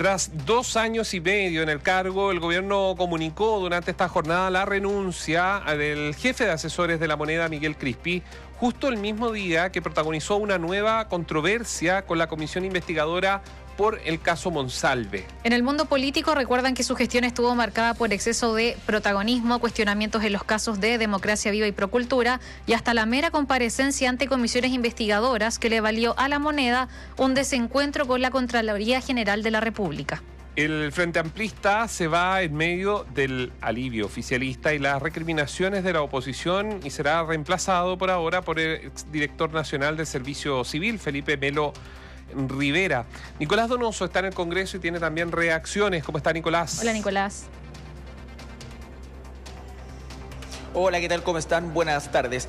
Tras 2 años y medio en el cargo, el gobierno comunicó durante esta jornada la renuncia del jefe de asesores de La Moneda, Miguel Crispi, justo el mismo día que protagonizó una nueva controversia con la comisión investigadora por el caso Monsalve. En el mundo político recuerdan que su gestión estuvo marcada por exceso de protagonismo, cuestionamientos en los casos de Democracia Viva y Procultura y hasta la mera comparecencia ante comisiones investigadoras que le valió a La Moneda un desencuentro con la Contraloría General de la República. El Frente Amplista se va en medio del alivio oficialista y las recriminaciones de la oposición y será reemplazado por ahora por el exdirector nacional del Servicio Civil, Felipe Melo Rivera. Nicolás Donoso está en el Congreso y tiene también reacciones. ¿Cómo está, Nicolás? Hola, Nicolás. Hola, ¿qué tal? ¿Cómo están? Buenas tardes.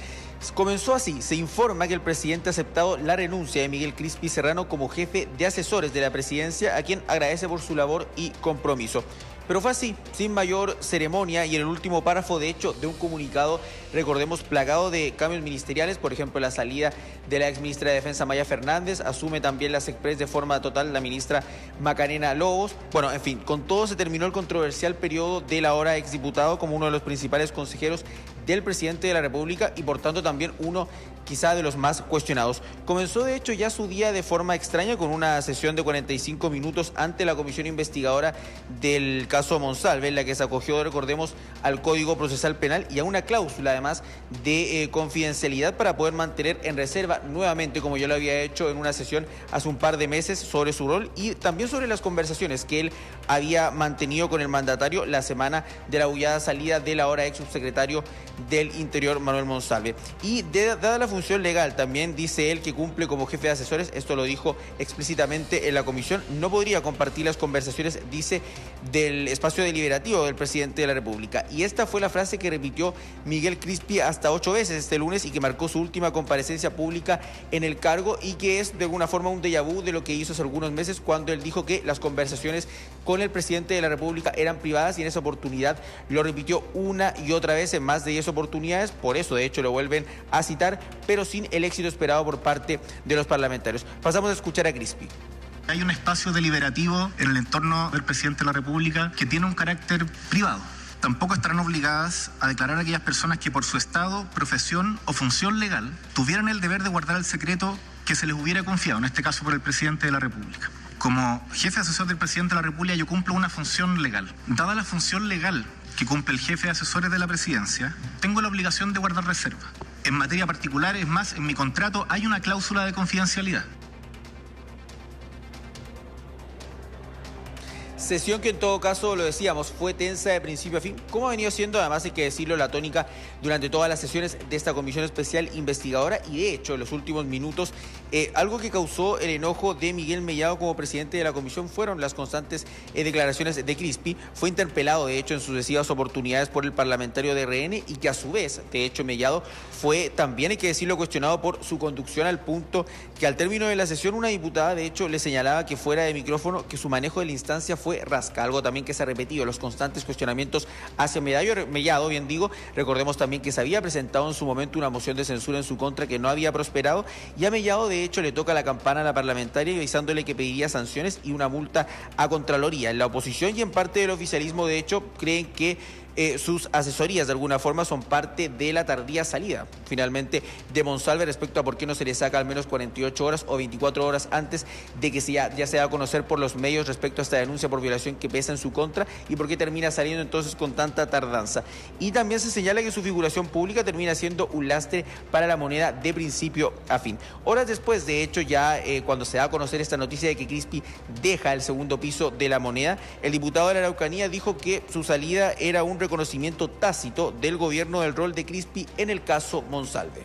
Comenzó así. Se informa que el presidente ha aceptado la renuncia de Miguel Crispi Serrano como jefe de asesores de la presidencia, a quien agradece por su labor y compromiso. Pero fue así, sin mayor ceremonia, y en el último párrafo, de hecho, de un comunicado, recordemos, plagado de cambios ministeriales, por ejemplo, la salida de la exministra de Defensa Maya Fernández, asume también la SECPRES de forma total la ministra Macarena Lobos. Bueno, en fin, con todo se terminó el controversial periodo del ahora exdiputado como uno de los principales consejeros del presidente de la República y por tanto también uno quizá de los más cuestionados. Comenzó de hecho ya su día de forma extraña con una sesión de 45 minutos ante la comisión investigadora del caso Monsalve, en la que se acogió, recordemos, al Código Procesal Penal y a una cláusula además de confidencialidad para poder mantener en reserva nuevamente, como yo lo había hecho en una sesión hace un par de meses, sobre su rol y también sobre las conversaciones que él había mantenido con el mandatario la semana de la bullada salida del ahora ex subsecretario del Interior, Manuel Monsalve. Y dada la función legal, también dice él que cumple como jefe de asesores, esto lo dijo explícitamente en la comisión, no podría compartir las conversaciones, dice, del espacio deliberativo del presidente de la República. Y esta fue la frase que repitió Miguel Crispi hasta 8 veces este lunes y que marcó su última comparecencia pública en el cargo y que es de alguna forma un déjà vu de lo que hizo hace algunos meses cuando él dijo que las conversaciones con el presidente de la República eran privadas y en esa oportunidad lo repitió una y otra vez en más de 10 oportunidades, por eso de hecho lo vuelven a citar, pero sin el éxito esperado por parte de los parlamentarios. Pasamos a escuchar a Crispi. Hay un espacio deliberativo en el entorno del presidente de la República que tiene un carácter privado. Tampoco estarán obligadas a declarar a aquellas personas que por su estado, profesión o función legal tuvieran el deber de guardar el secreto que se les hubiera confiado, en este caso por el presidente de la República. Como jefe asesor del presidente de la República yo cumplo una función legal. Dada la función legal que cumple el jefe de asesores de la presidencia, tengo la obligación de guardar reserva. En materia particular, es más, en mi contrato hay una cláusula de confidencialidad. Sesión que en todo caso, lo decíamos, fue tensa de principio a fin, como ha venido siendo, además hay que decirlo, la tónica durante todas las sesiones de esta comisión especial investigadora y de hecho en los últimos minutos algo que causó el enojo de Miguel Mellado como presidente de la comisión fueron las constantes declaraciones de Crispi. Fue interpelado de hecho en sucesivas oportunidades por el parlamentario de RN y que a su vez, de hecho, Mellado fue también, hay que decirlo, cuestionado por su conducción al punto que al término de la sesión una diputada de hecho le señalaba que fuera de micrófono que su manejo de la instancia fue rasca, algo también que se ha repetido, los constantes cuestionamientos hacia Mellado, bien digo. Recordemos también que se había presentado en su momento una moción de censura en su contra que no había prosperado y a Mellado de hecho le toca la campana a la parlamentaria avisándole que pediría sanciones y una multa a Contraloría. En la oposición y en parte del oficialismo de hecho creen que sus asesorías de alguna forma son parte de la tardía salida finalmente de Monsalve respecto a por qué no se le saca al menos 48 horas o 24 horas antes de que ya se da a conocer por los medios respecto a esta denuncia por violación que pesa en su contra y por qué termina saliendo entonces con tanta tardanza. Y también se señala que su figuración pública termina siendo un lastre para La Moneda de principio a fin. Horas después, de hecho, ya cuando se da a conocer esta noticia de que Crispi deja el segundo piso de La Moneda, el diputado de la Araucanía dijo que su salida era un reconocimiento tácito del gobierno del rol de Crispi en el caso Monsalve.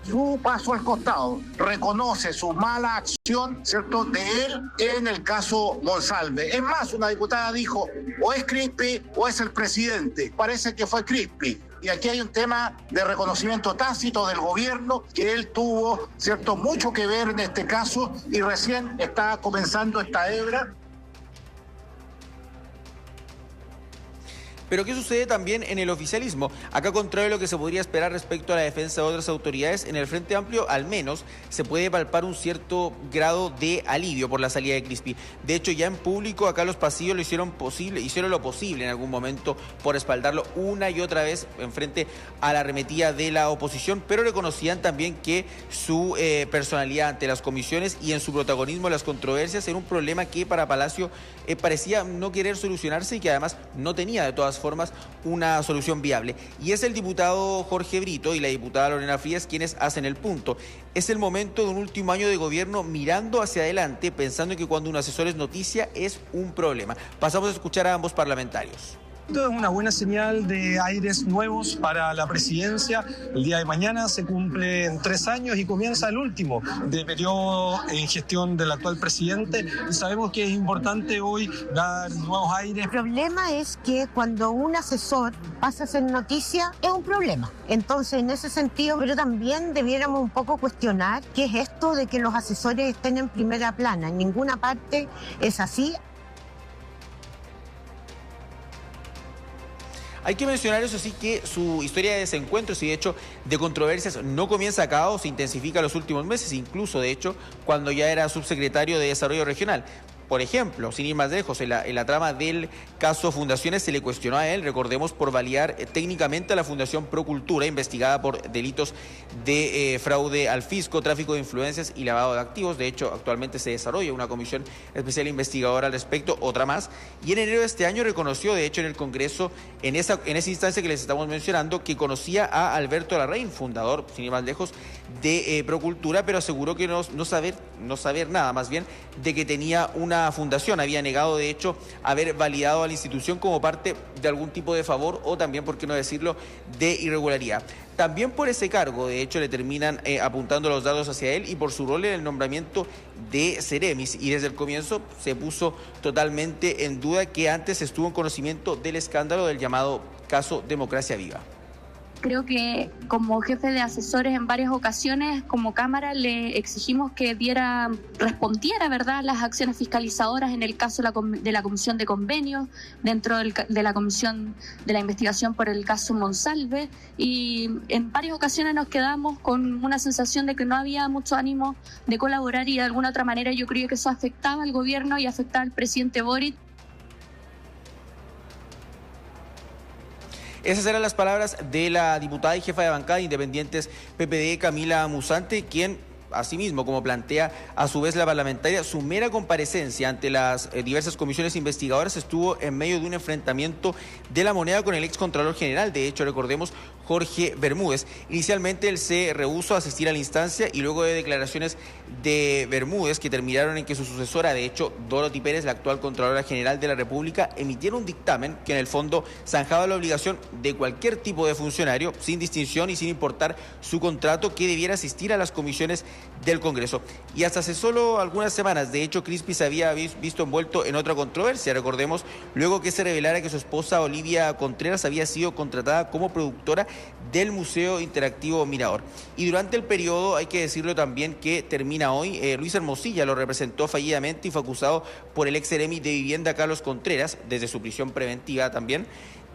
Su paso al costado reconoce su mala acción, ¿cierto?, de él en el caso Monsalve. Es más, una diputada dijo, o es Crispi o es el presidente. Parece que fue Crispi. Y aquí hay un tema de reconocimiento tácito del gobierno, que él tuvo, ¿cierto?, mucho que ver en este caso y recién está comenzando esta hebra. Pero ¿qué sucede también en el oficialismo? Acá, contrario a lo que se podría esperar respecto a la defensa de otras autoridades, en el Frente Amplio al menos se puede palpar un cierto grado de alivio por la salida de Crispi. De hecho, ya en público acá los pasillos lo hicieron lo posible en algún momento por respaldarlo una y otra vez en frente a la arremetida de la oposición, pero reconocían también que su personalidad ante las comisiones y en su protagonismo en las controversias era un problema que para Palacio parecía no querer solucionarse y que además no tenía de todas formas una solución viable. Y es el diputado Jorge Brito y la diputada Lorena Frías quienes hacen el punto. Es el momento de un último año de gobierno mirando hacia adelante, pensando que cuando un asesor es noticia es un problema. Pasamos a escuchar a ambos parlamentarios. Esto es una buena señal de aires nuevos para la presidencia. El día de mañana se cumplen 3 años y comienza el último de periodo en gestión del actual presidente. Y sabemos que es importante hoy dar nuevos aires. El problema es que cuando un asesor pasa a ser noticia es un problema. Entonces, en ese sentido, pero también debiéramos un poco cuestionar qué es esto de que los asesores estén en primera plana. En ninguna parte es así. Hay que mencionar, eso sí, que su historia de desencuentros y de hecho de controversias no comienza acá o se intensifica en los últimos meses, incluso de hecho cuando ya era subsecretario de Desarrollo Regional. Por ejemplo, sin ir más lejos, en la trama del caso Fundaciones se le cuestionó a él, recordemos, por validar técnicamente a la Fundación Procultura, investigada por delitos de fraude al fisco, tráfico de influencias y lavado de activos. De hecho, actualmente se desarrolla una comisión especial investigadora al respecto, otra más. Y en enero de este año reconoció, de hecho, en el Congreso, en esa instancia que les estamos mencionando, que conocía a Alberto Larraín, fundador, sin ir más lejos, de Procultura, pero aseguró que no saber nada, más bien, de que tenía una fundación. Había negado, de hecho, haber validado a la institución como parte de algún tipo de favor o también, por qué no decirlo, de irregularidad. También por ese cargo, de hecho, le terminan apuntando los datos hacia él y por su rol en el nombramiento de Ceremis. Y desde el comienzo se puso totalmente en duda que antes estuvo en conocimiento del escándalo del llamado caso Democracia Viva. Creo que como jefe de asesores en varias ocasiones, como Cámara, le exigimos que respondiera, ¿verdad?, las acciones fiscalizadoras en el caso de la Comisión de Convenios, dentro de la Comisión de la Investigación por el caso Monsalve, y en varias ocasiones nos quedamos con una sensación de que no había mucho ánimo de colaborar y de alguna otra manera yo creo que eso afectaba al gobierno y afectaba al presidente Boric. Esas eran las palabras de la diputada y jefa de bancada de Independientes PPD, Camila Musante, quien asimismo, como plantea a su vez la parlamentaria, su mera comparecencia ante las diversas comisiones investigadoras estuvo en medio de un enfrentamiento de la moneda con el excontralor general. De hecho, recordemos, Jorge Bermúdez. Inicialmente él se rehusó a asistir a la instancia y luego de declaraciones de Bermúdez que terminaron en que su sucesora, de hecho Dorothy Pérez, la actual Contralora General de la República, emitiera un dictamen que en el fondo zanjaba la obligación de cualquier tipo de funcionario, sin distinción y sin importar su contrato, que debiera asistir a las comisiones del Congreso. Y hasta hace solo algunas semanas, de hecho, Crispi se había visto envuelto en otra controversia. Recordemos, luego que se revelara que su esposa Olivia Contreras había sido contratada como productora del Museo Interactivo Mirador. Y durante el periodo, hay que decirlo también, que termina hoy, Luis Hermosilla lo representó fallidamente y fue acusado por el ex seremi de Vivienda Carlos Contreras, desde su prisión preventiva también,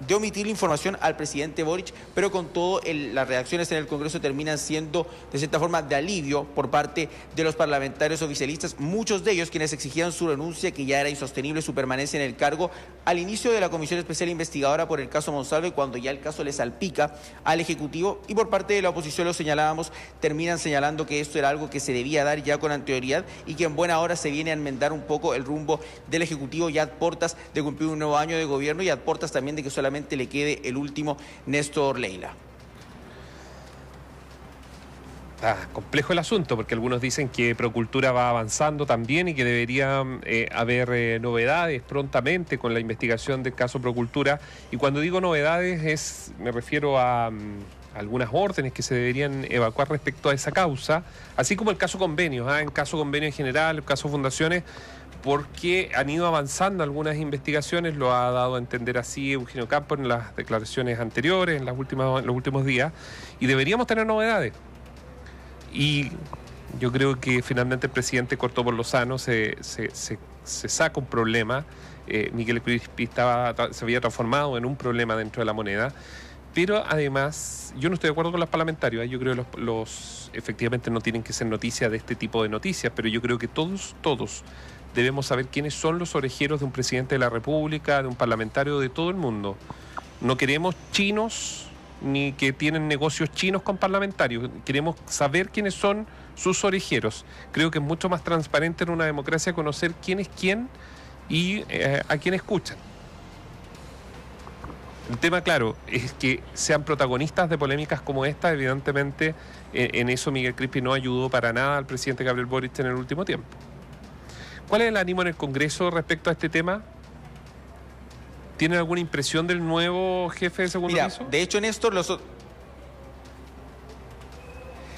de omitir la información al presidente Boric, pero con todo las reacciones en el Congreso terminan siendo de cierta forma de alivio por parte de los parlamentarios oficialistas, muchos de ellos quienes exigían su renuncia, que ya era insostenible su permanencia en el cargo al inicio de la Comisión Especial Investigadora por el caso Monsalve, cuando ya el caso le salpica al Ejecutivo, y por parte de la oposición, lo señalábamos, terminan señalando que esto era algo que se debía dar ya con anterioridad y que en buena hora se viene a enmendar un poco el rumbo del Ejecutivo, ya a portas de cumplir un nuevo año de gobierno y a portas también de que solamente le quede el último Néstor Leila. Complejo el asunto, porque algunos dicen que Procultura va avanzando también y que debería haber novedades prontamente con la investigación del caso Procultura. Y cuando digo novedades me refiero a algunas órdenes que se deberían evacuar respecto a esa causa, así como el caso Convenios, en caso Convenios en general, el caso Fundaciones, porque han ido avanzando algunas investigaciones, lo ha dado a entender así Eugenio Campos en las declaraciones anteriores, en los últimos días, y deberíamos tener novedades. Y yo creo que finalmente el presidente cortó por lo sano, se se saca un problema. Miguel Crispi se había transformado en un problema dentro de la moneda. Pero además, yo no estoy de acuerdo con los parlamentarios. Yo creo que los efectivamente no tienen que ser noticias de este tipo de noticias, pero yo creo que todos debemos saber quiénes son los orejeros de un presidente de la República, de un parlamentario, de todo el mundo. No queremos chinos ni que tienen negocios chinos con parlamentarios. Queremos saber quiénes son sus orejeros. Creo que es mucho más transparente en una democracia conocer quién es quién y a quién escuchan. El tema, claro, es que sean protagonistas de polémicas como esta. Evidentemente, en eso Miguel Crispi no ayudó para nada al presidente Gabriel Boric en el último tiempo. ¿Cuál es el ánimo en el Congreso respecto a este tema? ¿Tienen alguna impresión del nuevo jefe de segundo piso? De hecho, Néstor,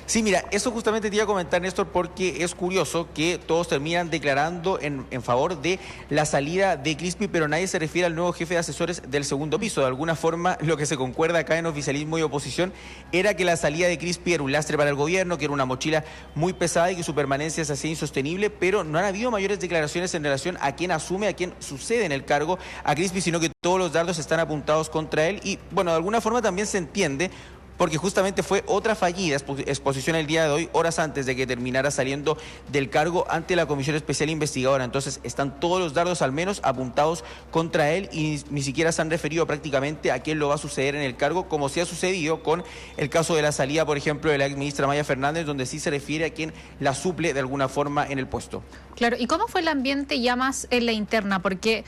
Sí, mira, eso justamente te iba a comentar, Néstor, porque es curioso que todos terminan declarando en favor de la salida de Crispi, pero nadie se refiere al nuevo jefe de asesores del segundo piso. De alguna forma, lo que se concuerda acá en oficialismo y oposición era que la salida de Crispi era un lastre para el gobierno, que era una mochila muy pesada y que su permanencia se hacía insostenible, pero no han habido mayores declaraciones en relación a quién asume, a quién sucede en el cargo a Crispi, sino que todos los dardos están apuntados contra él y, bueno, de alguna forma también se entiende, porque justamente fue otra fallida exposición el día de hoy, horas antes de que terminara saliendo del cargo ante la Comisión Especial Investigadora. Entonces están todos los dardos al menos apuntados contra él y ni siquiera se han referido prácticamente a quién lo va a suceder en el cargo, como sí ha sucedido con el caso de la salida, por ejemplo, de la exministra Maya Fernández, donde sí se refiere a quien la suple de alguna forma en el puesto. Claro, ¿y cómo fue el ambiente ya más en la interna? Porque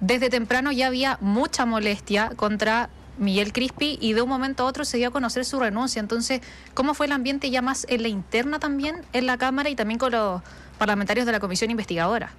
desde temprano ya había mucha molestia contra Miguel Crispi y de un momento a otro se dio a conocer su renuncia. Entonces, ¿cómo fue el ambiente ya más en la interna también en la Cámara y también con los parlamentarios de la Comisión Investigadora?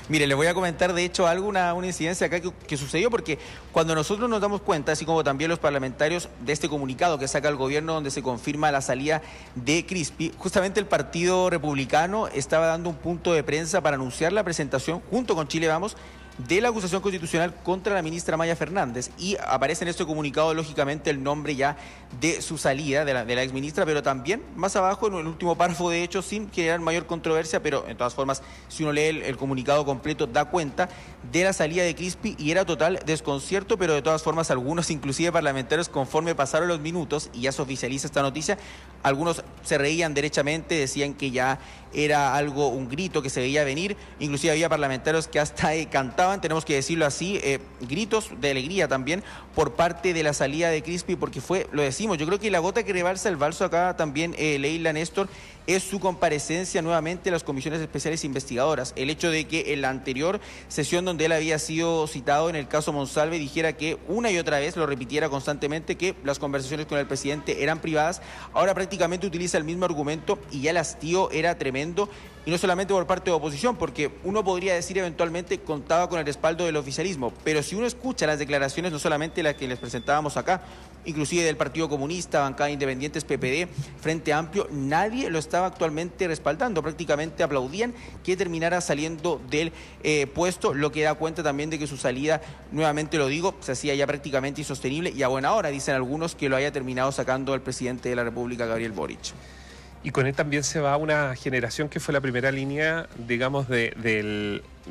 Mire, le voy a comentar de hecho algo, una incidencia acá que sucedió, porque cuando nosotros nos damos cuenta, así como también los parlamentarios, de este comunicado que saca el gobierno donde se confirma la salida de Crispi, justamente el Partido Republicano estaba dando un punto de prensa para anunciar la presentación junto con Chile Vamos de la acusación constitucional contra la ministra Maya Fernández, y aparece en este comunicado lógicamente el nombre ya de su salida de la exministra, pero también más abajo en el último párrafo, de hecho sin generar mayor controversia, pero en todas formas si uno lee el comunicado completo da cuenta de la salida de Crispi y era total desconcierto, pero de todas formas algunos inclusive parlamentarios, conforme pasaron los minutos y ya se oficializa esta noticia, algunos se reían derechamente, decían que ya era algo, un grito que se veía venir, inclusive había parlamentarios que hasta cantaban, tenemos que decirlo así, gritos de alegría también por parte de la salida de Crispi, porque fue, lo decimos, yo creo que la gota que rebalsa el vaso acá también, Leila, Néstor, es su comparecencia nuevamente a las comisiones especiales investigadoras. El hecho de que en la anterior sesión donde él había sido citado en el caso Monsalve dijera que una y otra vez, lo repitiera constantemente, que las conversaciones con el presidente eran privadas, ahora prácticamente utiliza el mismo argumento y ya el hastío era tremendo, y no solamente por parte de oposición, porque uno podría decir eventualmente contaba con el respaldo del oficialismo, pero si uno escucha las declaraciones, no solamente las que les presentábamos acá, inclusive del Partido Comunista, bancada de Independientes, PPD, Frente Amplio, nadie lo estaba actualmente respaldando, prácticamente aplaudían que terminara saliendo del puesto, lo que da cuenta también de que su salida, nuevamente lo digo, se hacía ya prácticamente insostenible y a buena hora, dicen algunos, que lo haya terminado sacando el presidente de la República, Gabriel Boric. Y con él también se va una generación que fue la primera línea, digamos,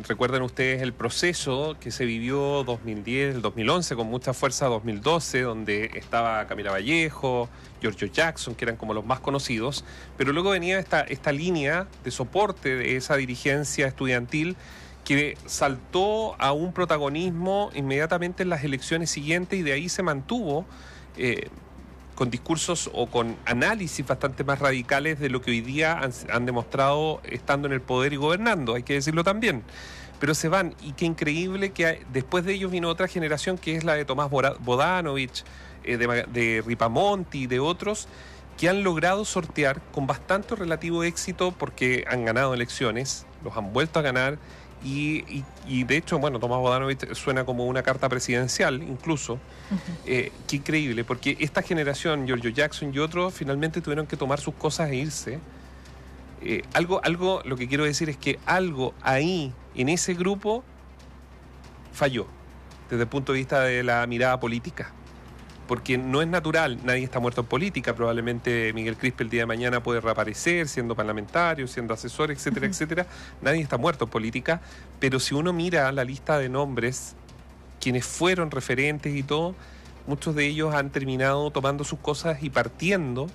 recuerden ustedes el proceso que se vivió 2010, el 2011, con mucha fuerza 2012, donde estaba Camila Vallejo, Giorgio Jackson, que eran como los más conocidos, pero luego venía esta línea de soporte de esa dirigencia estudiantil que saltó a un protagonismo inmediatamente en las elecciones siguientes y de ahí se mantuvo con discursos o con análisis bastante más radicales de lo que hoy día han demostrado estando en el poder y gobernando, hay que decirlo también. Pero se van, y qué increíble que después de ellos vino otra generación que es la de Tomás Bodanovich, de Ripamonti y de otros, que han logrado sortear con bastante relativo éxito porque han ganado elecciones, los han vuelto a ganar. Y de hecho, bueno, Tomás Bodanovich suena como una carta presidencial, incluso. Qué increíble, porque esta generación, Giorgio Jackson y otros, finalmente tuvieron que tomar sus cosas e irse. Lo que quiero decir es que algo ahí, en ese grupo, falló, desde el punto de vista de la mirada política. porque no es natural, nadie está muerto en política, probablemente Miguel Crispi el día de mañana puede reaparecer siendo parlamentario, siendo asesor, etcétera, etcétera. Nadie está muerto en política, pero si uno mira la lista de nombres, quienes fueron referentes y todo, muchos de ellos han terminado tomando sus cosas y partiendo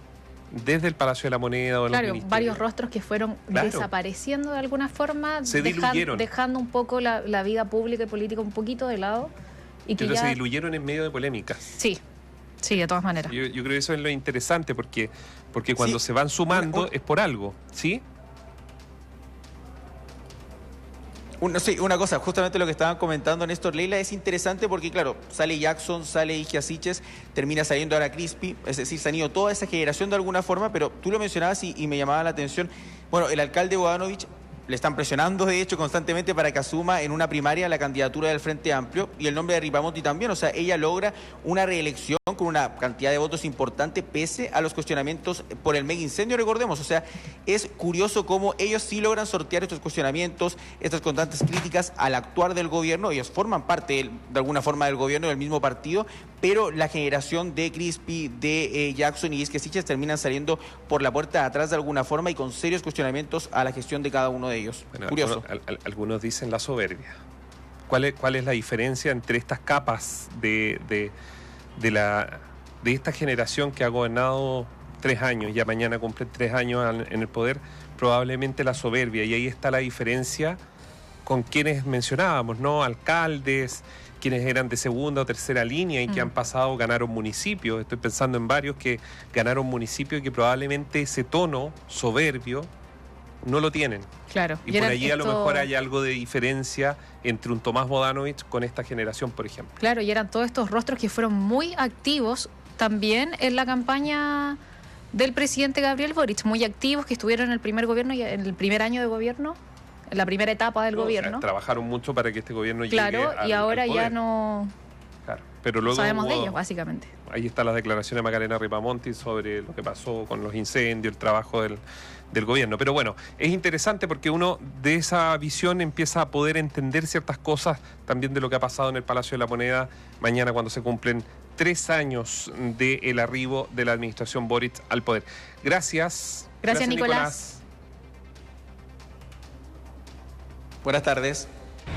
desde el Palacio de la Moneda o de los ministerios. Varios rostros que fueron desapareciendo de alguna forma, se diluyeron, dejando un poco la vida pública y política un poquito de lado. Y que se diluyeron en medio de polémicas. Sí, de todas maneras. Yo creo que eso es lo interesante, porque cuando se van sumando es por algo, ¿sí? Una cosa, justamente lo que estaban comentando Néstor, Leila, es interesante porque, claro, sale Jackson, sale Igia Siches, termina saliendo ahora Crispi, es decir, se han ido toda esa generación de alguna forma, pero tú lo mencionabas y me llamaba la atención. Bueno, el alcalde Bodanovich le están presionando, de hecho, constantemente para que asuma en una primaria la candidatura del Frente Amplio, y el nombre de Ripamonti también. O sea, ella logra una reelección con una cantidad de votos importante pese a los cuestionamientos por el mega incendio, recordemos. O sea, es curioso cómo ellos sí logran sortear estos cuestionamientos, estas constantes críticas al actuar del gobierno. Ellos forman parte de alguna forma del gobierno, del mismo partido, pero la generación de Crispi, de Jackson y Igia Siches terminan saliendo por la puerta de atrás de alguna forma y con serios cuestionamientos a la gestión de cada uno de ellos. Bueno, curioso. Algunos dicen la soberbia. ¿Cuál es la diferencia entre estas capas de esta generación que ha gobernado 3 años, ya mañana cumple 3 años en el poder? Probablemente la soberbia, y ahí está la diferencia con quienes mencionábamos, ¿no? Alcaldes, quienes eran de segunda o tercera línea y que han pasado, ganaron municipios. Estoy pensando en varios que ganaron municipios y que probablemente ese tono soberbio no lo tienen. Claro. Y por allí a lo mejor hay algo de diferencia entre un Tomás Bodanovich con esta generación, por ejemplo. Claro, y eran todos estos rostros que fueron muy activos también en la campaña del presidente Gabriel Boric, muy activos, que estuvieron en el primer gobierno y en el primer año de gobierno, en la primera etapa del gobierno. O sea, trabajaron mucho para que este gobierno llegue al poder. Claro, y ahora ya no... Claro, pero luego sabemos de ellos, básicamente. Ahí están las declaraciones de Macarena Ripamonti sobre lo que pasó con los incendios, el trabajo del gobierno. Pero bueno, es interesante porque uno de esa visión empieza a poder entender ciertas cosas también de lo que ha pasado en el Palacio de la Moneda mañana, cuando se cumplen 3 años del arribo de la administración Boric al poder. Gracias. Gracias, Nicolás. Buenas tardes.